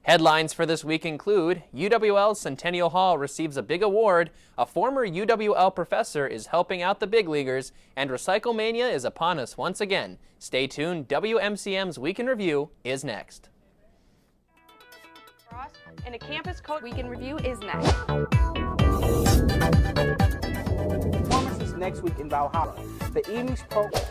Headlines for this week include UWL's Centennial Hall receives a big award, a former UWL professor is helping out the big leaguers, and Recyclemania is upon us once again. Stay tuned, WMCM's Week in Review is next. And a Campus Coach Week in Review is next. Performances next week in Valhalla. The evening's program.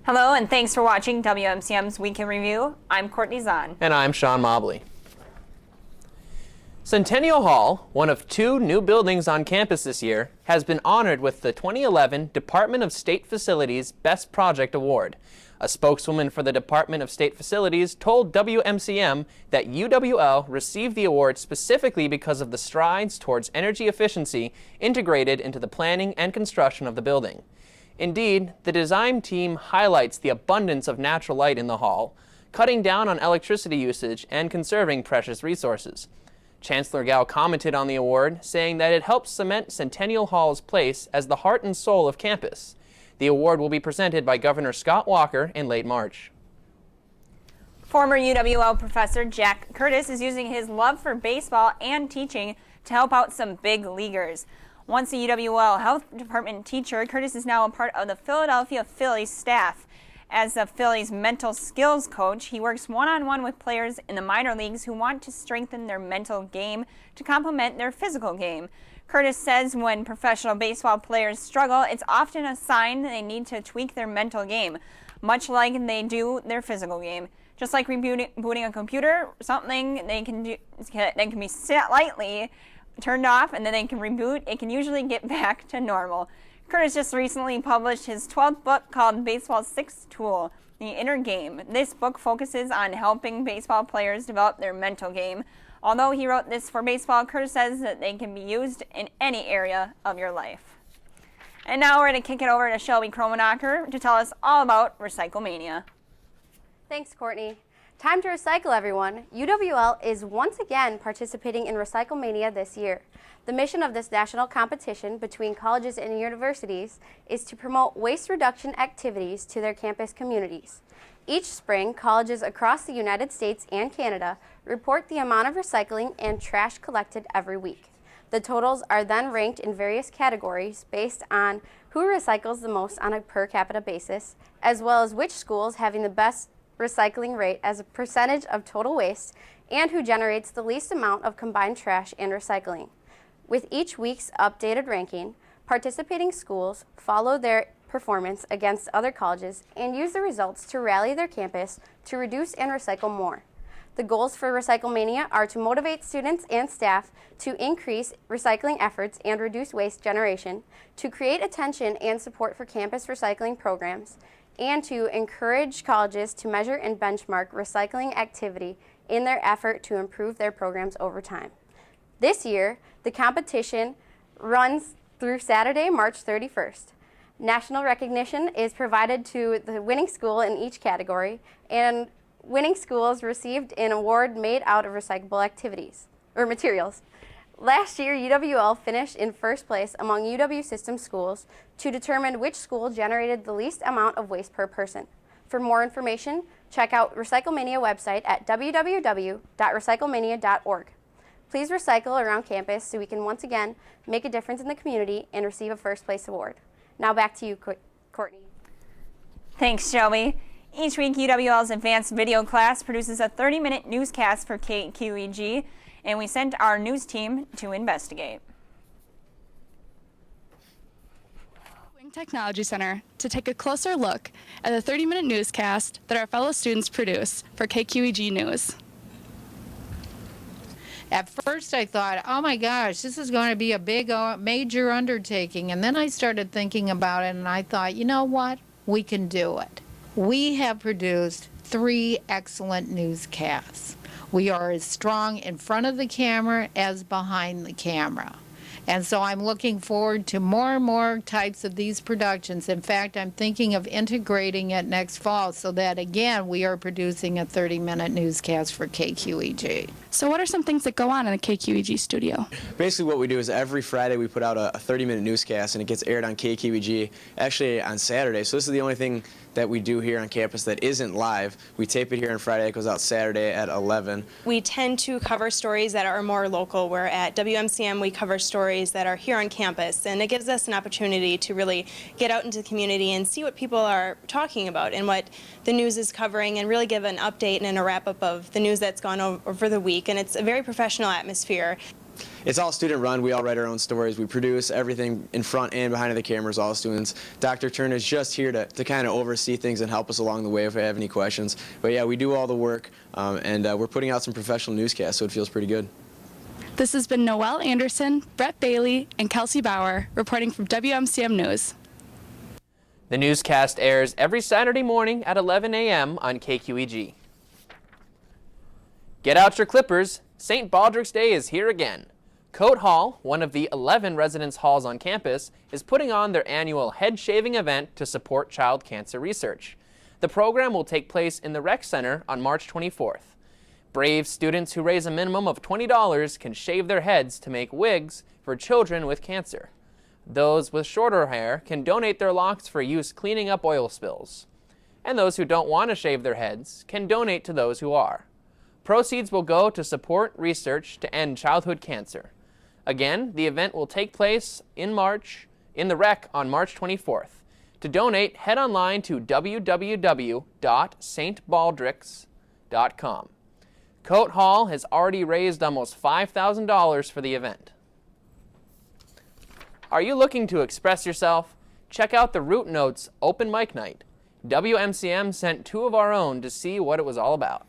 Hello, and thanks for watching WMCM's Week in Review. I'm Courtney Zahn. And I'm Sean Mobley. Centennial Hall, one of 2 new buildings on campus this year, has been honored with the 2011 Department of State Facilities Best Project Award. A spokeswoman for the Department of State Facilities told WMCM that UWL received the award specifically because of the strides towards energy efficiency integrated into the planning and construction of the building. Indeed, the design team highlights the abundance of natural light in the hall, cutting down on electricity usage and conserving precious resources. Chancellor Gao commented on the award, saying that it helps cement Centennial Hall's place as the heart and soul of campus. The award will be presented by Governor Scott Walker in late March. Former UWL professor Jack Curtis is using his love for baseball and teaching to help out some big leaguers. Once a UWL Health Department teacher, Curtis is now a part of the Philadelphia Phillies staff. As the Phillies mental skills coach, he works one-on-one with players in the minor leagues who want to strengthen their mental game to complement their physical game. Curtis says when professional baseball players struggle, it's often a sign they need to tweak their mental game, much like they do their physical game. Just like rebooting a computer, something they can be slightly turned off and then they can reboot, it can usually get back to normal. Curtis just recently published his 12th book called Baseball's Sixth Tool, The Inner Game. This book focuses on helping baseball players develop their mental game. Although he wrote this for baseball, Curtis says that they can be used in any area of your life. And now we're going to kick it over to Shelby Kromenacher to tell us all about Recyclemania. Thanks, Courtney. Time to recycle, everyone. UWL is once again participating in Recyclemania this year. The mission of this national competition between colleges and universities is to promote waste reduction activities to their campus communities. Each spring, colleges across the United States and Canada report the amount of recycling and trash collected every week. The totals are then ranked in various categories based on who recycles the most on a per capita basis, as well as which schools having the best recycling rate as a percentage of total waste, and who generates the least amount of combined trash and recycling. With each week's updated ranking, participating schools follow their performance against other colleges and use the results to rally their campus to reduce and recycle more. The goals for Recyclemania are to motivate students and staff to increase recycling efforts and reduce waste generation, to create attention and support for campus recycling programs, and to encourage colleges to measure and benchmark recycling activity in their effort to improve their programs over time. This year, the competition runs through Saturday, March 31st. National recognition is provided to the winning school in each category, and winning schools received an award made out of recyclable activities or materials. Last year, UWL finished in first place among UW system schools to determine which school generated the least amount of waste per person. For more information, check out Recyclemania website at www.recyclemania.org. Please recycle around campus so we can once again make a difference in the community and receive a first place award. Now back to you, Courtney. Thanks, Shelby. Each week, UWL's advanced video class produces a 30-minute newscast for KQEG, and we sent our news team to investigate. Technology Center to take a closer look at the 30-minute newscast that our fellow students produce for KQEG News. At first I thought, oh my gosh, this is going to be a big, major undertaking. And then I started thinking about it and I thought, you know what? We can do it. We have produced 3 excellent newscasts. We are as strong in front of the camera as behind the camera. And so I'm looking forward to more and more types of these productions. In fact, I'm thinking of integrating it next fall so that, again, we are producing a 30-minute newscast for KQEG. So what are some things that go on in the KQEG studio? Basically what we do is every Friday we put out a 30-minute newscast, and it gets aired on KQEG actually on Saturday. So this is the only thing that we do here on campus that isn't live. We tape it here on Friday. It goes out Saturday at 11. We tend to cover stories that are more local, where at WMCM we cover stories that are here on campus, and it gives us an opportunity to really get out into the community and see what people are talking about and what the news is covering, and really give an update and a wrap-up of the news that's gone over the week. And it's a very professional atmosphere. It's all student run. We all write our own stories. We produce everything in front and behind the cameras, all students. Dr. Turner is just here to kind of oversee things and help us along the way if we have any questions. But yeah, we do all the work, and we're putting out some professional newscasts, so it feels pretty good. This has been Noelle Anderson, Brett Bailey, and Kelsey Bauer reporting from WMCM News. The newscast airs every Saturday morning at 11 a.m. on KQEG. Get out your clippers. St. Baldrick's Day is here again. Coate Hall, one of the 11 residence halls on campus, is putting on their annual head shaving event to support child cancer research. The program will take place in the Rec Center on March 24th. Brave students who raise a minimum of $20 can shave their heads to make wigs for children with cancer. Those with shorter hair can donate their locks for use cleaning up oil spills. And those who don't want to shave their heads can donate to those who are. Proceeds will go to support research to end childhood cancer. Again, the event will take place in the Rec on March 24th. To donate, head online to www.stbaldricks.com. Coate Hall has already raised almost $5,000 for the event. Are you looking to express yourself? Check out the Root Notes Open Mic Night. WMCM sent two of our own to see what it was all about.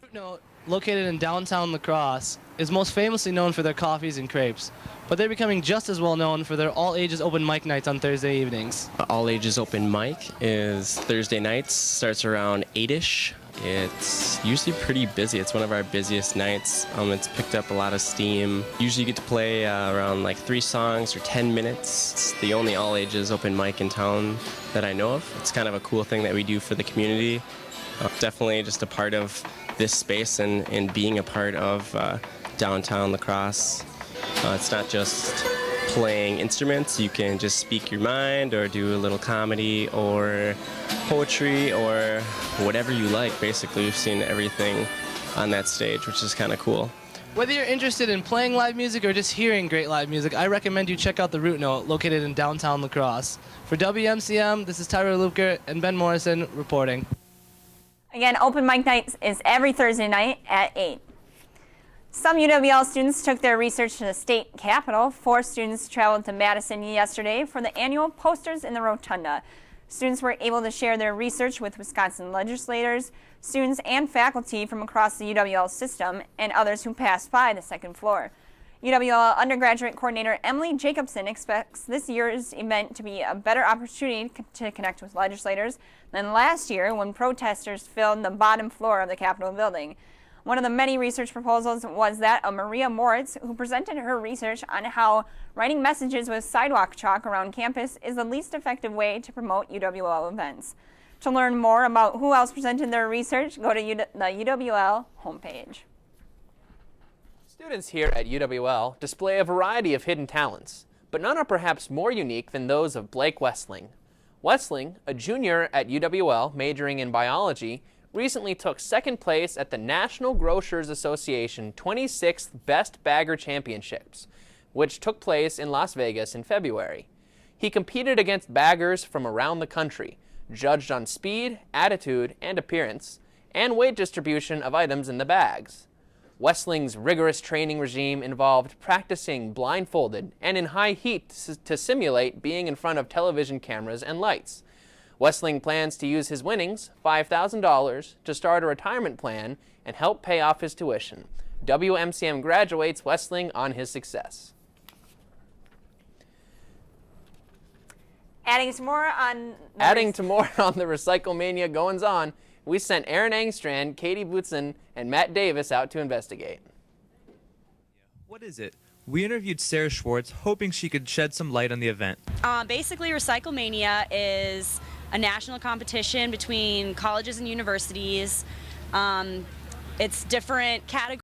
Root Note, located in downtown La Crosse, is most famously known for their coffees and crepes, but they're becoming just as well known for their all-ages open mic nights on Thursday evenings. All Ages Open Mic is Thursday nights, starts around 8-ish. It's usually pretty busy. It's one of our busiest nights. It's picked up a lot of steam. Usually you get to play around like 3 songs or 10 minutes. It's the only all ages open mic in town that I know of. It's kind of a cool thing that we do for the community. Definitely just a part of this space and being a part of downtown La Crosse. It's not just playing instruments. You can just speak your mind or do a little comedy or poetry or whatever you like. Basically, we've seen everything on that stage, which is kind of cool. Whether you're interested in playing live music or just hearing great live music, I recommend you check out the Root Note, located in downtown La Crosse. For WMCM, this is Tyler Luker and Ben Morrison reporting. Again, Open Mic Night is every Thursday night at 8. Some UWL students took their research to the state capitol. 4 students traveled to Madison yesterday for the annual Posters in the Rotunda. Students were able to share their research with Wisconsin legislators, students, and faculty from across the UWL system, and others who passed by the second floor. UWL undergraduate coordinator Emily Jacobson expects this year's event to be a better opportunity to connect with legislators than last year when protesters filled the bottom floor of the Capitol building. One of the many research proposals was that of Maria Moritz, who presented her research on how writing messages with sidewalk chalk around campus is the least effective way to promote UWL events. To learn more about who else presented their research, go to the UWL homepage. Students here at UWL display a variety of hidden talents, but none are perhaps more unique than those of Blake Westling. Westling, a junior at UWL majoring in biology, recently took second place at the National Grocers Association 26th Best Bagger Championships, which took place in Las Vegas in February. He competed against baggers from around the country, judged on speed, attitude, and appearance, and weight distribution of items in the bags. Westling's rigorous training regime involved practicing blindfolded and in high heat to simulate being in front of television cameras and lights. Westling plans to use his winnings, $5,000, to start a retirement plan and help pay off his tuition. WMCM graduates Westling on his success. Adding to more on the Recyclemania goings-on, we sent Aaron Engstrand, Katie Bootson, and Matt Davis out to investigate. What is it? We interviewed Sarah Schwartz, hoping she could shed some light on the event. Basically, Recyclemania is a national competition between colleges and universities. It's different categories.